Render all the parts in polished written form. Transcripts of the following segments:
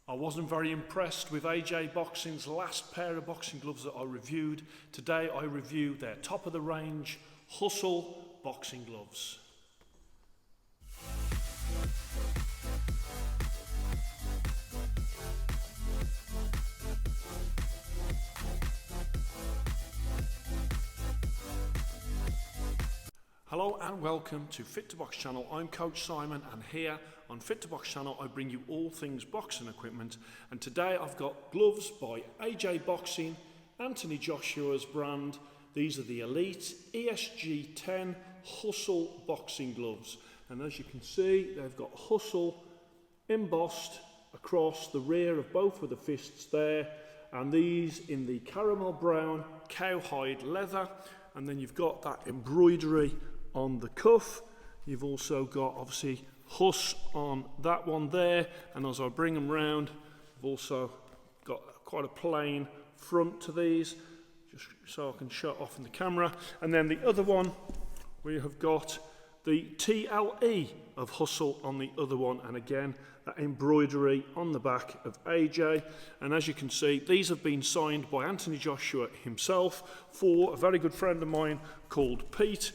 I wasn't very impressed with AJ Boxing's last pair of boxing gloves that I reviewed. Today I review their top of the range Hustle boxing gloves. Hello and welcome to Fit to Box channel. I'm Coach Simon, and here on Fit to Box channel I bring you all things boxing equipment, and today I've got gloves by AJ Boxing, Anthony Joshua's brand. These are the Elite ESG10 Hustle boxing gloves, and as you can see they've got Hustle embossed across the rear of both of the fists there, and these in the caramel brown cowhide leather, and then you've got that embroidery on the cuff. You've also got obviously Huss on that one there, and as I bring them round, I've also got quite a plain front to these, just so I can show it off in the camera. And then the other one, we have got the TLE of Hustle on the other one, and again that embroidery on the back of AJ. And as you can see, these have been signed by Anthony Joshua himself for a very good friend of mine called Pete.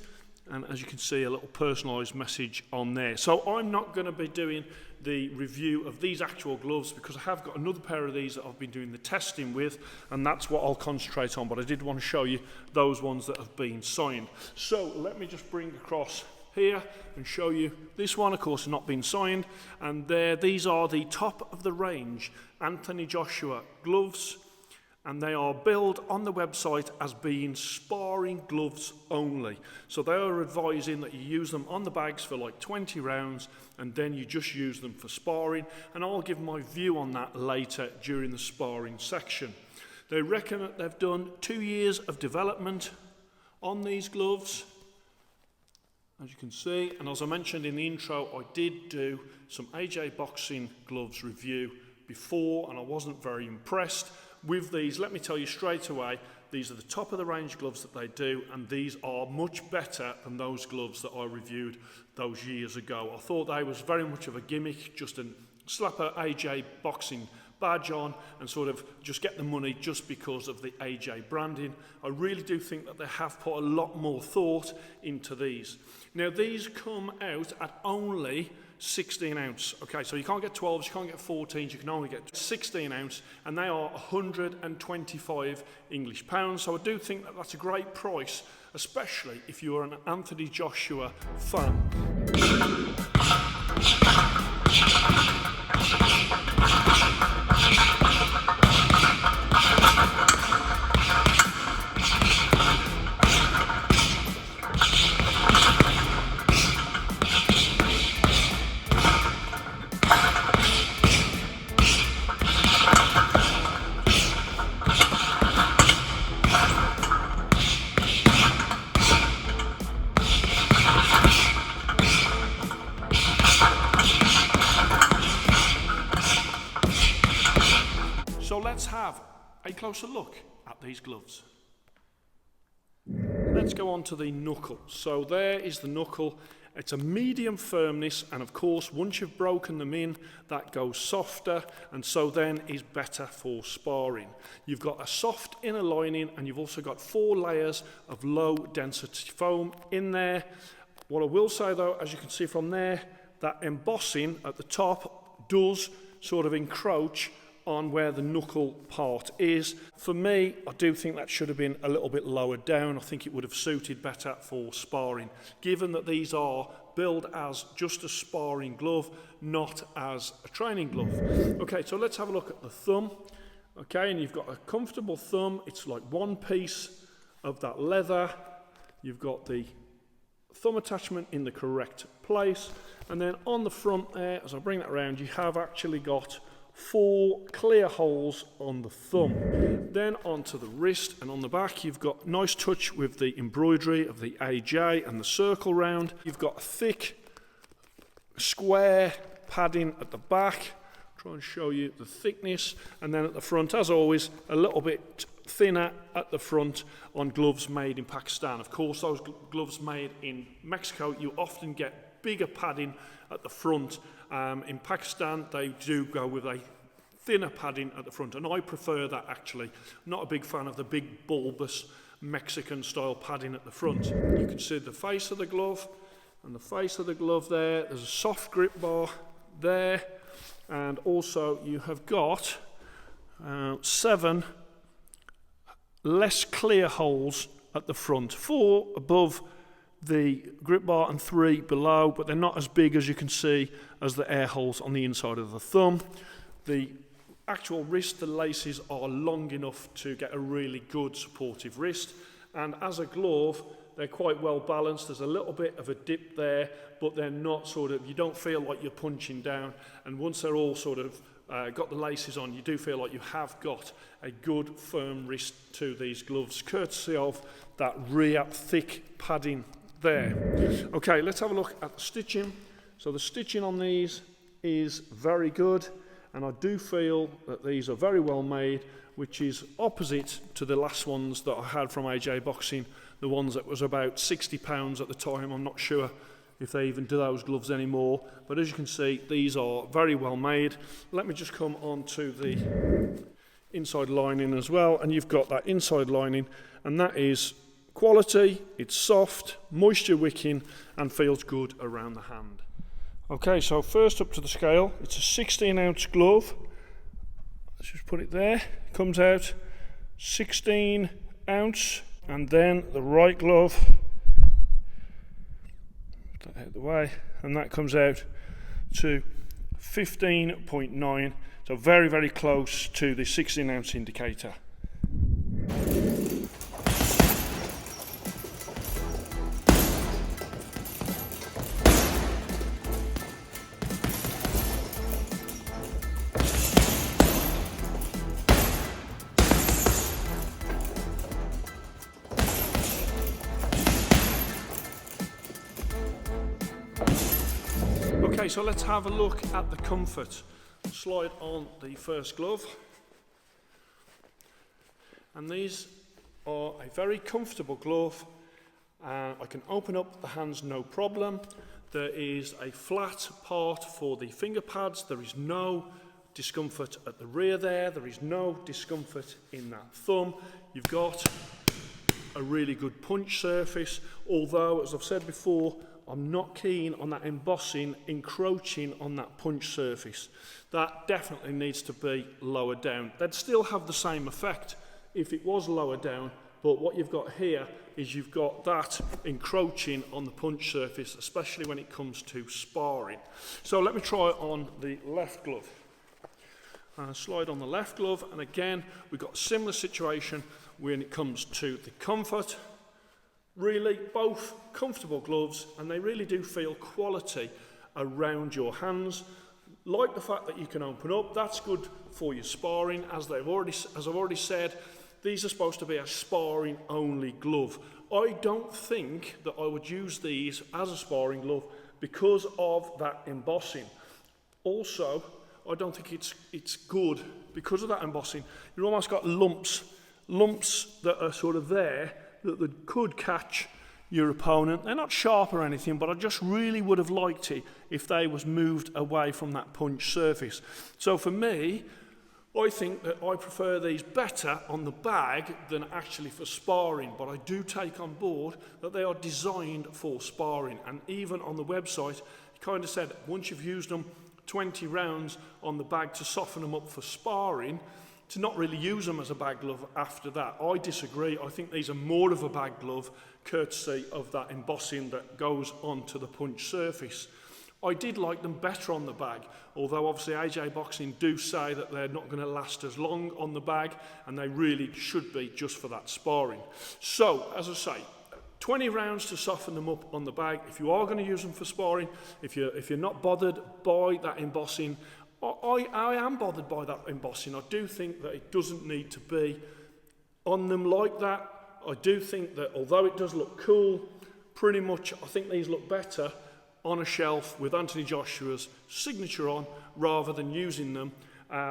And as you can see, a little personalised message on there. So I'm not going to be doing the review of these actual gloves because I have got another pair of these that I've been doing the testing with, and that's what I'll concentrate on. But I did want to show you those ones that have been signed. So let me just bring across here and show you this one. Of course, has not been signed, and these are the top of the range Anthony Joshua gloves, and they are billed on the website as being sparring gloves only. So they are advising that you use them on the bags for like 20 rounds and then you just use them for sparring, and I'll give my view on that later during the sparring section. They reckon that they've done 2 years of development on these gloves, as you can see, and as I mentioned in the intro, I did do some AJ Boxing gloves review before and I wasn't very impressed with these. Let me tell you straight away, these are the top of the range gloves that they do, and these are much better than those gloves that I reviewed those years ago. I thought they was very much of a gimmick, just to slap a AJ Boxing badge on and sort of just get the money just because of the AJ branding. I really do think that they have put a lot more thought into these. Now these come out at only 16 ounce. Okay, so you can't get 12s, you can't get 14s, you can only get 16 ounce, and they are 125 English pounds. So I do think that that's a great price, especially if you're an Anthony Joshua fan. So let's have a closer look at these gloves. Let's go on to the knuckle. So there is the knuckle. It's a medium firmness, and of course once you've broken them in, that goes softer, and so then is better for sparring. You've got a soft inner lining, and you've also got 4 layers of low density foam in there. What I will say though, as you can see from there, that embossing at the top does sort of encroach on where the knuckle part is. For me, I do think that should have been a little bit lower down. I think it would have suited better for sparring, given that these are billed as just a sparring glove, not as a training glove. Okay, so let's have a look at the thumb. Okay, and you've got a comfortable thumb. It's like one piece of that leather. You've got the thumb attachment in the correct place, and then on the front there, as I bring that around, you have actually got 4 clear holes on the thumb. Then onto the wrist, and on the back you've got nice touch with the embroidery of the AJ and the circle round. You've got a thick square padding at the back. Try and show you the thickness, and then at the front, as always, a little bit thinner at the front on gloves made in Pakistan. Of course, those gloves made in Mexico, you often get bigger padding at the front. In Pakistan, they do go with a thinner padding at the front, and I prefer that actually. I'm not a big fan of the big bulbous Mexican style padding at the front. You can see the face of the glove and the face of the glove there. There's a soft grip bar there, and also you have got 7 less clear holes at the front, 4 above the grip bar and 3 below, but they're not as big as you can see as the air holes on the inside of the thumb. The actual wrist, the laces are long enough to get a really good supportive wrist, and as a glove they're quite well balanced. There's a little bit of a dip there, but they're not sort of, you don't feel like you're punching down, and once they're all sort of got the laces on, you do feel like you have got a good firm wrist to these gloves, courtesy of that rear thick padding there. Okay, let's have a look at the stitching. So the stitching on these is very good, and I do feel that these are very well made, which is opposite to the last ones that I had from AJ Boxing, the ones that was about £60 at the time. I'm not sure if they even do those gloves anymore, but as you can see, these are very well made. Let me just come on to the inside lining as well, and you've got that inside lining, and that is quality. It's soft, moisture wicking, and feels good around the hand. Okay, so first up to the scale, it's a 16-ounce glove. Let's just put it there. Comes out 16 ounce, and then the right glove, put that out of the way, and that comes out to 15.9, so very, very close to the 16-ounce indicator. Okay, so let's have a look at the comfort. Slide on the first glove, and these are a very comfortable glove. I can open up the hands no problem. There is a flat part for the finger pads. There is no discomfort at the rear there. There is no discomfort in that thumb. You've got a really good punch surface, although, as I've said before, I'm not keen on that embossing encroaching on that punch surface. That definitely needs to be lowered down. They'd still have the same effect if it was lower down, but what you've got here is you've got that encroaching on the punch surface, especially when it comes to sparring. So let me try it on the left glove. Slide on the left glove, and again we've got a similar situation when it comes to the comfort. Really, both comfortable gloves, and they really do feel quality around your hands. Like the fact that you can open up, that's good for your sparring. As I've already said, these are supposed to be a sparring only glove. I don't think that I would use these as a sparring glove because of that embossing. Also, I don't think it's good because of that embossing. You've almost got lumps that are sort of there that could catch your opponent. They're not sharp or anything, but I just really would have liked it if they was moved away from that punch surface. So for me, I think that I prefer these better on the bag than actually for sparring, but I do take on board that they are designed for sparring. And even on the website, it kind of said once you've used them 20 rounds on the bag to soften them up for sparring, to not really use them as a bag glove after that. I disagree. I think these are more of a bag glove, courtesy of that embossing that goes onto the punch surface. I did like them better on the bag, although obviously AJ Boxing do say that they're not going to last as long on the bag, and they really should be just for that sparring. So, as I say, 20 rounds to soften them up on the bag. If you are going to use them for sparring, if you're not bothered by that embossing, I am bothered by that embossing. I do think that it doesn't need to be on them like that. I do think that although it does look cool, pretty much I think these look better on a shelf with Anthony Joshua's signature on, rather than using them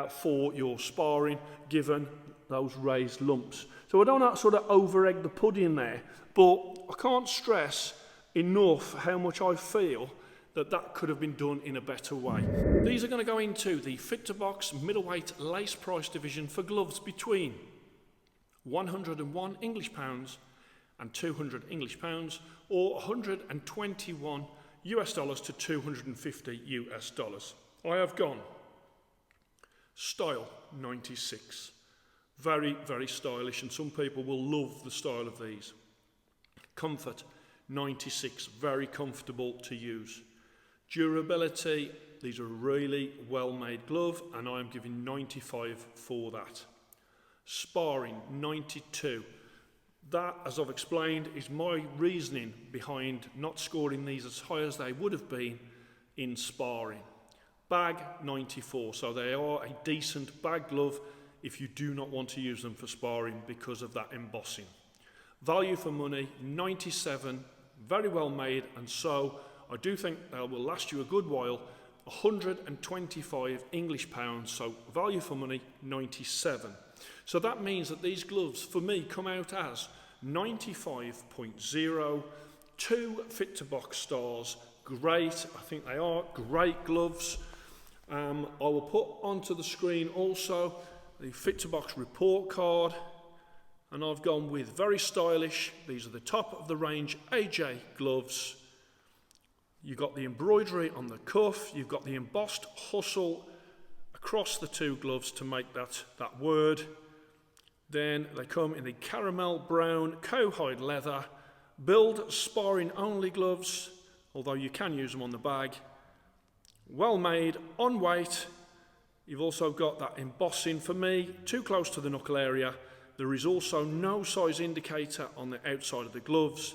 for your sparring, given those raised lumps. So I don't sort of over-egg the pudding there, but I can't stress enough how much I feel that could have been done in a better way. These are going to go into the Fit to Box middleweight lace price division for gloves between 101 English pounds and 200 English pounds, or 121 US dollars to 250 US dollars. I have gone style 96. Very, very stylish, and some people will love the style of these. Comfort 96, very comfortable to use. Durability, these are a really well-made glove, and I am giving 95 for that. Sparring 92. That, as I've explained, is my reasoning behind not scoring these as high as they would have been in sparring. Bag 94, so they are a decent bag glove if you do not want to use them for sparring because of that embossing. Value for money 97, very well made, and so I do think they will last you a good while. 125 English pounds, so value for money 97. So that means that these gloves for me come out as 95.0, 2 Fit to Box stars. Great, I think they are great gloves. I will put onto the screen also the Fit to Box report card, and I've gone with very stylish. These are the top of the range AJ gloves. You've got the embroidery on the cuff, you've got the embossed hustle across the two gloves to make that word. Then they come in the caramel brown cowhide leather, build sparring only gloves, although you can use them on the bag. Well made, on weight. You've also got that embossing for me, too close to the knuckle area. There is also no size indicator on the outside of the gloves,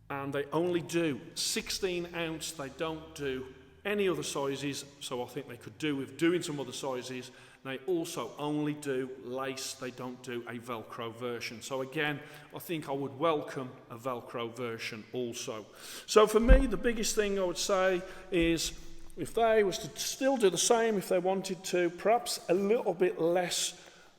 and they only do 16 ounce. They don't do any other sizes, so I think they could do with doing some other sizes. They also only do lace, they don't do a Velcro version. So again, I think I would welcome a Velcro version also. So for me, the biggest thing I would say is if they was to still do the same, if they wanted to, perhaps a little bit less,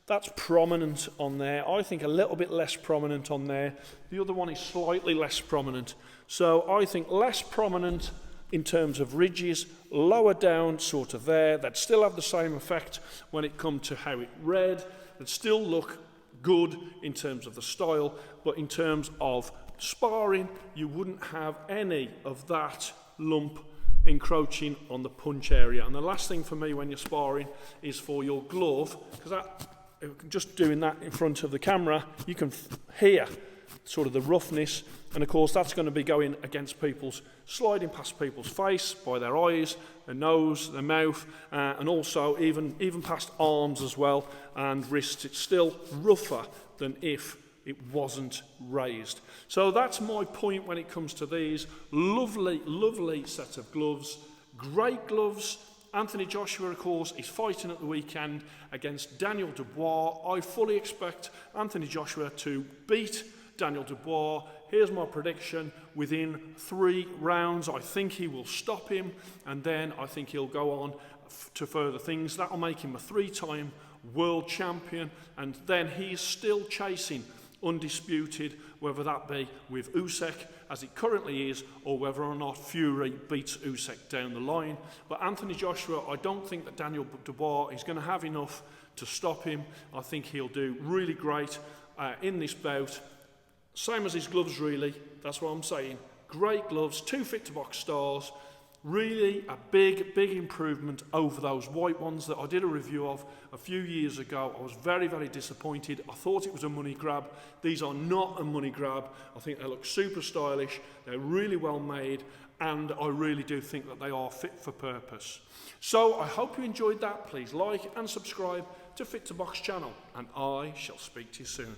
that's prominent on there. I think a little bit less prominent on there. The other one is slightly less prominent. So I think less prominent in terms of ridges, lower down sort of there. They'd still have the same effect when it comes to how it read. They'd still look good in terms of the style, but in terms of sparring, you wouldn't have any of that lump encroaching on the punch area. And the last thing for me when you're sparring is for your glove, because that, just doing that in front of the camera, you can hear sort of the roughness, and of course that's going to be going against people's, sliding past people's face, by their eyes, their nose, their mouth, and also even past arms as well, and wrists. It's still rougher than if it wasn't raised. So that's my point when it comes to these. Lovely, lovely set of gloves, great gloves. Anthony Joshua, of course, is fighting at the weekend against Daniel Dubois. I fully expect Anthony Joshua to beat Daniel Dubois. Here's my prediction: within 3 rounds, I think he will stop him, and then I think he'll go on to further things. That'll make him a 3-time world champion, and then he's still chasing undisputed, whether that be with Usyk as it currently is, or whether or not Fury beats Usyk down the line. But Anthony Joshua, I don't think that Daniel Dubois is going to have enough to stop him. I think he'll do really great in this bout. Same as his gloves, really. That's what I'm saying. Great gloves, 2 Fit to Box stars. Really a big, big improvement over those white ones that I did a review of a few years ago. I was very, very disappointed. I thought it was a money grab. These are not a money grab. I think they look super stylish. They're really well made, and I really do think that they are fit for purpose. So I hope you enjoyed that. Please like and subscribe to Fit to Box channel, and I shall speak to you soon.